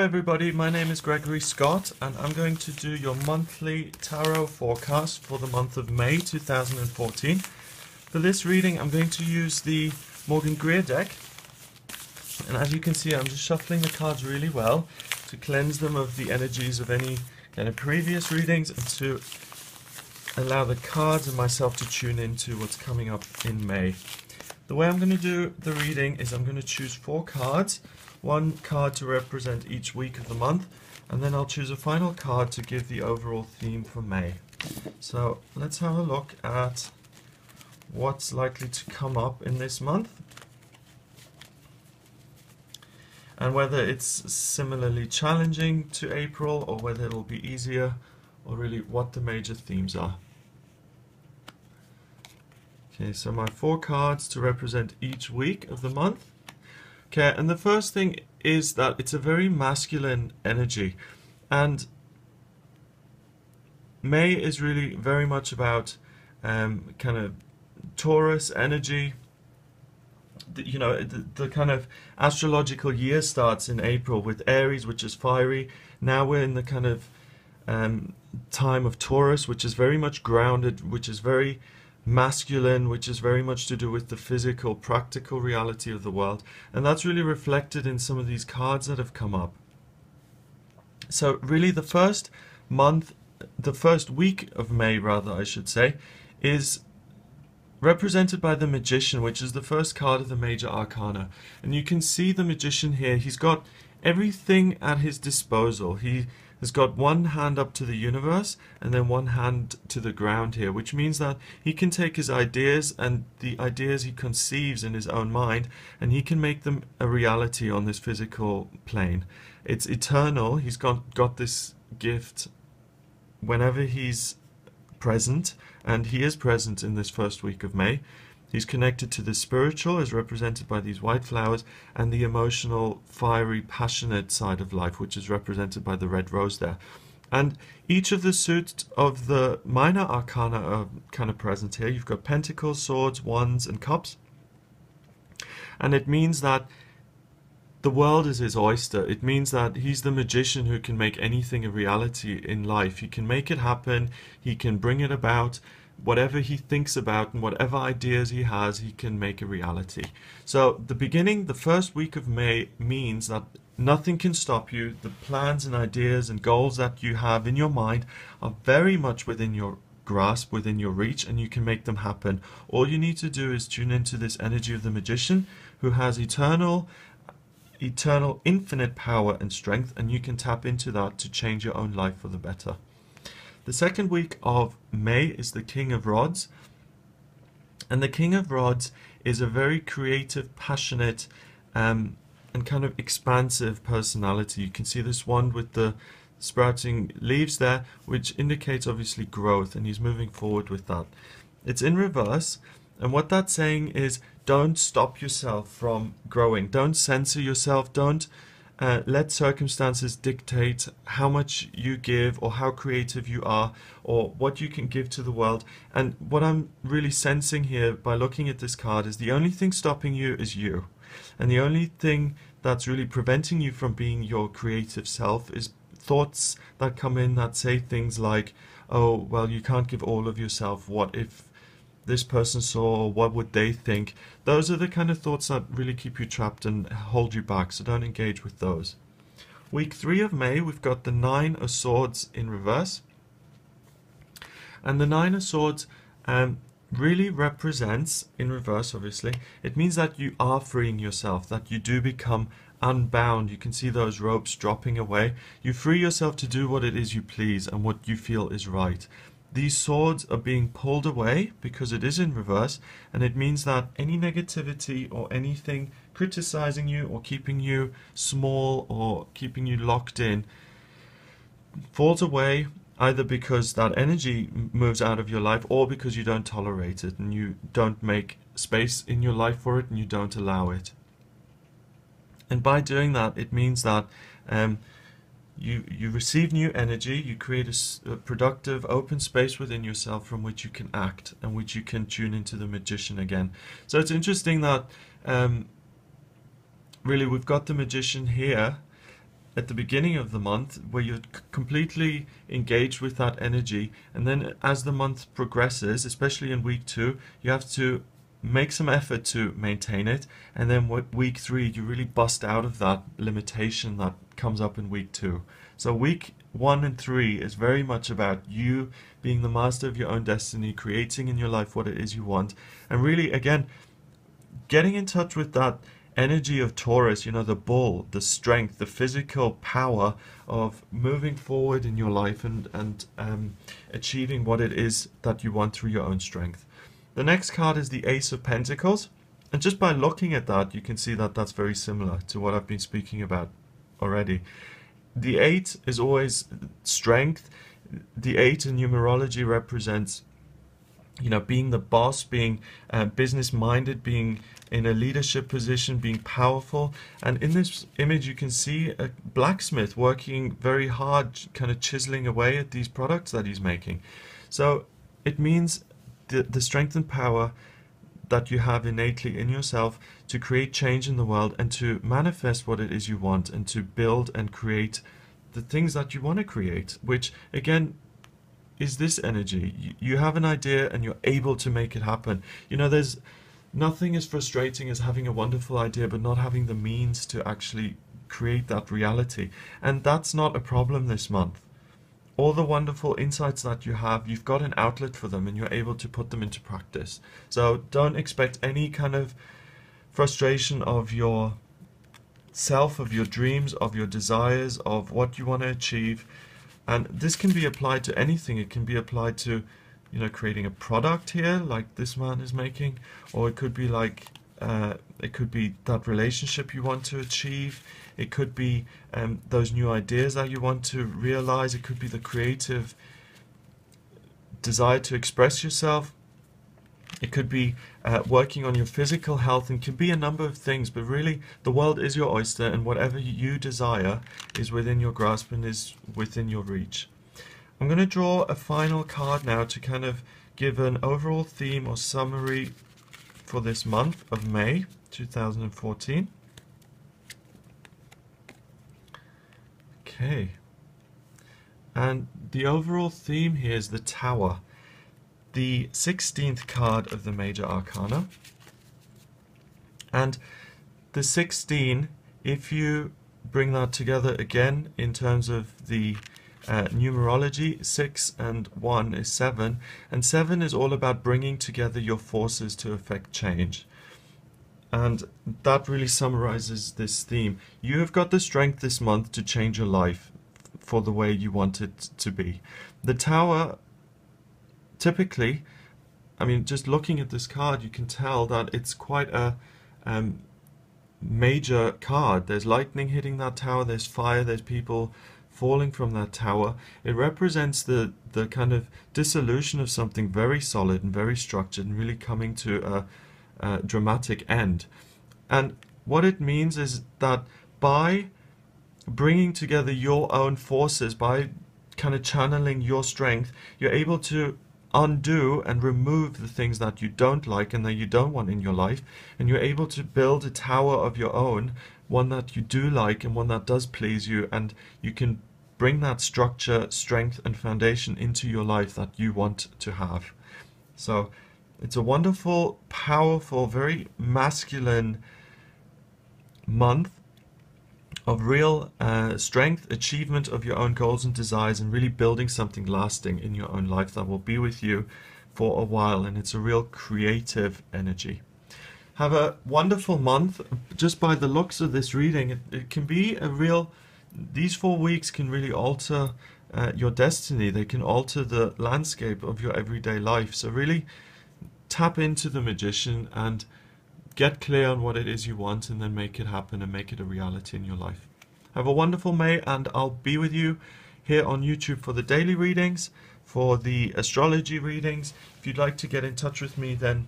everybody, my name is Gregory Scott and I'm going to do your monthly tarot forecast for the month of May 2014. For this reading I'm going to use the Morgan Greer deck, and as you can see I'm just shuffling the cards really well to cleanse them of the energies of any kind of previous readings and to allow the cards and myself to tune into what's coming up in May. The way I'm going to do the reading is I'm going to choose 4 cards, one card to represent each week of the month, and then I'll choose a final card to give the overall theme for May. So let's have a look at what's likely to come up in this month and whether it's similarly challenging to April or whether it'll be easier, or really what the major themes are. Okay, so my 4 cards to represent each week of the month. Okay, and the first thing is that it's a very masculine energy, and May is really very much about kind of Taurus energy. The kind of astrological year starts in April with Aries, which is fiery. Now we're in the kind of time of Taurus, which is very much grounded, which is very masculine, which is very much to do with the physical, practical reality of the world, and that's really reflected in some of these cards that have come up. So really the first week of May, rather I should say, is represented by the Magician, which is the first card of the major arcana, and you can see the Magician here. He's got everything at his disposal. He has got one hand up to the universe and then one hand to the ground here, which means that he can take his ideas and the ideas he conceives in his own mind, and he can make them a reality on this physical plane. It's eternal. He's got this gift whenever he's present, and he is present in this first week of May. He's connected to the spiritual, as represented by these white flowers, and the emotional, fiery, passionate side of life, which is represented by the red rose there. And each of the suits of the minor arcana are kind of present here. You've got pentacles, swords, wands, and cups. And it means that the world is his oyster. It means that he's the magician who can make anything a reality in life. He can make it happen. He can bring it about. Whatever he thinks about and whatever ideas he has, he can make a reality. So the first week of May means that nothing can stop you. The plans and ideas and goals that you have in your mind are very much within your grasp, within your reach, and you can make them happen. All you need to do is tune into this energy of the Magician, who has eternal, infinite power and strength, and you can tap into that to change your own life for the better. The second week of May is the King of Rods, and the King of Rods is a very creative, passionate, and kind of expansive personality. You can see this wand with the sprouting leaves there, which indicates obviously growth, and he's moving forward with that. It's in reverse, and what that's saying is don't stop yourself from growing. Don't censor yourself. Don't let circumstances dictate how much you give or how creative you are or what you can give to the world. And what I'm really sensing here by looking at this card is the only thing stopping you is you. And the only thing that's really preventing you from being your creative self is thoughts that come in that say things like, oh, well, you can't give all of yourself. What if this person saw? What would they think? Those are the kind of thoughts that really keep you trapped and hold you back, so don't engage with those. Week 3 of May, we've got the 9 of Swords in reverse, and the 9 of Swords really represents, in reverse obviously, it means that you are freeing yourself, that you do become unbound. You can see those ropes dropping away. You free yourself to do what it is you please and what you feel is right. These swords are being pulled away because it is in reverse, and it means that any negativity or anything criticizing you or keeping you small or keeping you locked in falls away, either because that energy moves out of your life or because you don't tolerate it and you don't make space in your life for it and you don't allow it. And by doing that, it means that you receive new energy, you create a productive, open space within yourself from which you can act and which you can tune into the Magician again. So it's interesting that really we've got the Magician here at the beginning of the month where you're completely engaged with that energy, and then as the month progresses, especially in week 2, you have to make some effort to maintain it, and then week 3 you really bust out of that limitation that comes up in week 2. So week 1 and 3 is very much about you being the master of your own destiny, creating in your life what it is you want, and really again getting in touch with that energy of Taurus, you know, the bull, the strength, the physical power of moving forward in your life and achieving what it is that you want through your own strength. The next card is the Ace of Pentacles, and just by looking at that you can see that that's very similar to what I've been speaking about already. The 8 is always strength. The 8 in numerology represents, you know, being the boss, being business-minded, being in a leadership position, being powerful. And in this image you can see a blacksmith working very hard, kind of chiseling away at these products that he's making. So it means the strength and power that you have innately in yourself to create change in the world and to manifest what it is you want and to build and create the things that you want to create, which again is this energy. You have an idea and you're able to make it happen. You know, there's nothing as frustrating as having a wonderful idea but not having the means to actually create that reality. And that's not a problem this month. All the wonderful insights that you have, you've got an outlet for them and you're able to put them into practice. So don't expect any kind of frustration of your self, of your dreams, of your desires, of what you want to achieve. And this can be applied to anything. It can be applied to, you know, creating a product here like this man is making, or it could be like it could be that relationship you want to achieve. It could be those new ideas that you want to realize. It could be the creative desire to express yourself. It could be working on your physical health, and can be a number of things, but really the world is your oyster, and whatever you desire is within your grasp and is within your reach. I'm going to draw a final card now to kind of give an overall theme or summary for this month of May 2014. Okay, and the overall theme here is the Tower, the 16th card of the Major Arcana. And the 16, if you bring that together again in terms of the numerology, 6 and 1 is 7, and 7 is all about bringing together your forces to effect change. And that really summarizes this theme. You have got the strength this month to change your life for the way you want it to be. The Tower, typically, I mean, just looking at this card, you can tell that it's quite a major card. There's lightning hitting that tower, there's fire, there's people falling from that tower. It represents the kind of dissolution of something very solid and very structured and really coming to a dramatic end. And what it means is that by bringing together your own forces, by kind of channeling your strength, you're able to undo and remove the things that you don't like and that you don't want in your life, and you're able to build a tower of your own, one that you do like and one that does please you, and you can bring that structure, strength and foundation into your life that you want to have. So it's a wonderful, powerful, very masculine month of real strength, achievement of your own goals and desires, and really building something lasting in your own life that will be with you for a while. And it's a real creative energy. Have a wonderful month. Just by the looks of this reading, it can be a real, these 4 weeks can really alter your destiny. They can alter the landscape of your everyday life. So really tap into the magician and get clear on what it is you want, and then make it happen and make it a reality in your life. Have a wonderful May, and I'll be with you here on YouTube for the daily readings, for the astrology readings. If you'd like to get in touch with me, then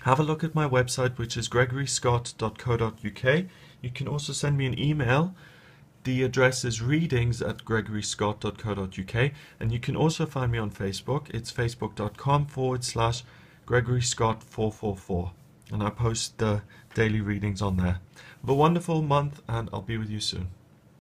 have a look at my website, which is gregoryscott.co.uk. You can also send me an email. The address is readings@gregoryscott.co.uk, and you can also find me on Facebook. It's facebook.com/GregoryScott444. And I post the daily readings on there. Have a wonderful month, and I'll be with you soon.